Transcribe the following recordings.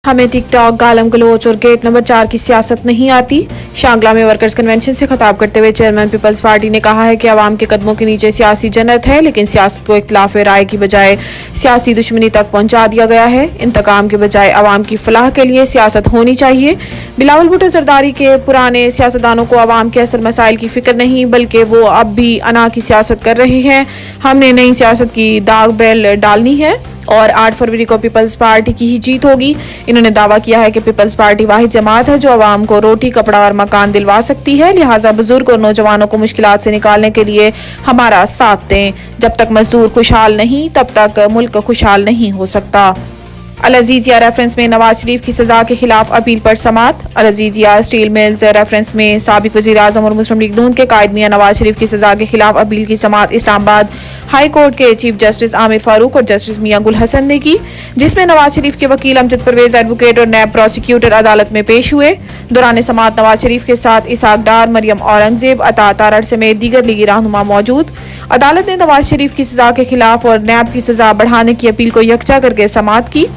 हमें टिकटॉक, गालम गलोच और gate number 4 की सियासत नहीं आती। शांगला में वर्कर्स कन्वेंशन से खिताब करते हुए चेयरमैन पीपल्स पार्टी ने कहा है कि अवाम के कदमों के नीचे सियासी जन्नत है, लेकिन सियासत को इख्तिलाफ राय की बजाय सियासी दुश्मनी तक पहुंचा दिया गया है। इंतकाम के बजाय अवाम की फलाह के लिए सियासत होनी चाहिए। बिलावल भुट्टो जरदारी के पुराने सियासतदानों को अवाम के असल मसाइल की फिक्र नहीं, बल्कि वो अब भी अना की सियासत कर रहे हैं। हमने नई सियासत की दाग बेल डालनी है और 8 फरवरी को पीपल्स पार्टी की ही जीत होगी। इन्होंने दावा किया है कि पीपल्स पार्टी वाहिद जमात है जो अवाम को रोटी, कपड़ा और मकान दिलवा सकती है, लिहाजा बुजुर्ग और नौजवानों को मुश्किलात से निकालने के लिए हमारा साथ दें। जब तक मजदूर खुशहाल नहीं तब तक मुल्क खुशहाल नहीं हो सकता। अल-अजीजिया रेफरेंस में नवाज शरीफ की सजा के खिलाफ अपील पर समात। अल-अजीजिया स्टील मिल्स रेफरेंस में साबिक वजीर आजम और मुस्लिम लीग नून के कायद मियां नवाज शरीफ की सजा के खिलाफ अपील की समात इस्लामाबाद हाई कोर्ट के चीफ जस्टिस आमिर फारूक और जस्टिस मियां गुल हसन ने की, जिसमें नवाज शरीफ के वकील अमजद परवेज एडवोकेट और नैब प्रोसिक्यूटर अदालत में पेश हुए। दौरान समात नवाज शरीफ के साथ इसहाक डार, मरियम औरंगजेब, अता तारड़ समेत दीगर लीगी रहनुमा मौजूद। अदालत ने नवाज शरीफ की सजा के खिलाफ और नैब की सजा बढ़ाने की अपील को यकजा करके समात की।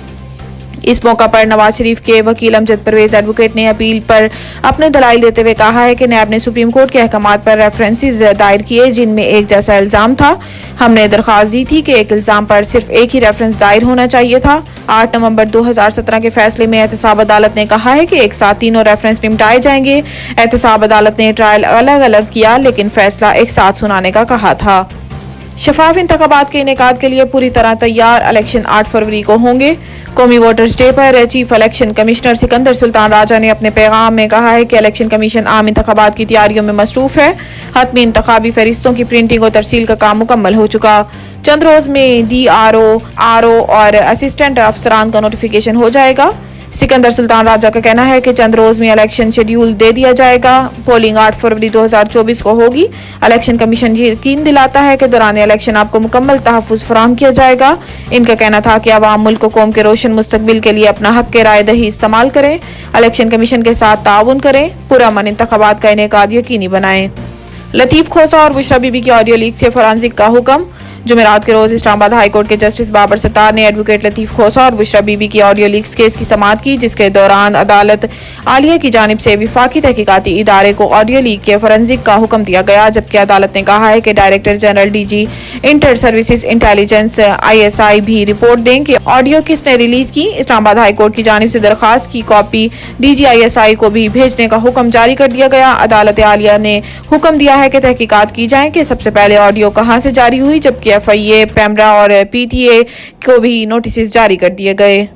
इस मौका पर नवाज शरीफ के वकील अमजद परवेज एडवोकेट ने अपील पर अपने दलाइल देते हुए कहा है कि नैब ने सुप्रीम कोर्ट के अहकामात पर रेफरेंसेस दायर किए जिनमें एक जैसा इल्जाम था। हमने दरख्वास्त दी थी कि एक इल्जाम पर सिर्फ एक ही रेफरेंस दायर होना चाहिए था। 8 नवंबर 2017 के फैसले में एहतसाब अदालत ने कहा है कि एक साथ तीनों रेफरेंस निपटाए जाएंगे। एहतसाब अदालत ने ट्रायल अलग अलग किया, लेकिन फैसला एक साथ सुनाने का कहा था। शफाफ इंतखाबात के इनेकाद के लिए पूरी तरह तैयार। इलेक्शन 8 फरवरी को होंगे। कौमी वोटर्स डे पर chief election commissioner Sikandar Sultan Raja ने अपने पैगाम में कहा है कि इलेक्शन कमीशन आम इंतखाबात की तैयारियों में मसरूफ है। हतमी इंतखाबी फहरिस्तों की प्रिंटिंग और तरसील का काम मुकम्मल हो चुका। चंद रोज में DRO, RO और असिस्टेंट अफसरान का नोटिफिकेशन हो जाएगा। सिकंदर सुल्तान राजा का कहना है कि चंद रोज में इलेक्शन शेड्यूल दे दिया जाएगा। पोलिंग 8 फरवरी 2024 को होगी। इलेक्शन कमीशन यकीन दिलाता है कि दौरान इलेक्शन आपको मुकम्मल तहफ़्फ़ुज़ फराहम किया जाएगा। इनका कहना था कि अवाम मुल्क को कौम के रोशन मुस्तकबिल के लिए अपना हक के राय दही इस्तेमाल करें, इलेक्शन कमीशन के साथ ताउन करें, पुरअमन इंतखाबात का इनेकाद यकीनी बनाएं। लतीफ खोसा और बुशरा बीबी की ऑडियो लीक से फॉरेंसिक का हुक्म। जुमेरात के रोज इस्लामाबाद हाई कोर्ट के जस्टिस बाबर सत्तार ने एडवोकेट लतीफ खोसा और बुशरा बीबी की ऑडियो लीक्स केस की समाअत की, जिसके दौरान अदालत आलिया की जानिब से विफाकी तहकीकाती इदारे को ऑडियो लीक के फॉरेंसिक का हुक्म दिया गया, जबकि अदालत ने कहा है कि director general DG inter services intelligence ISI भी रिपोर्ट दें कि ऑडियो किसने रिलीज की। इस्लामाबाद हाई कोर्ट की जानिब से दरखास्त की कॉपी DG ISI को भी भेजने का हुक्म जारी कर दिया गया। अदालत आलिया ने हुक्म दिया है कि तहकीकात की जाए कि सबसे पहले ऑडियो कहां से जारी हुई, जबकि FIA, पैमरा और PTA को भी नोटिस जारी कर दिए गए।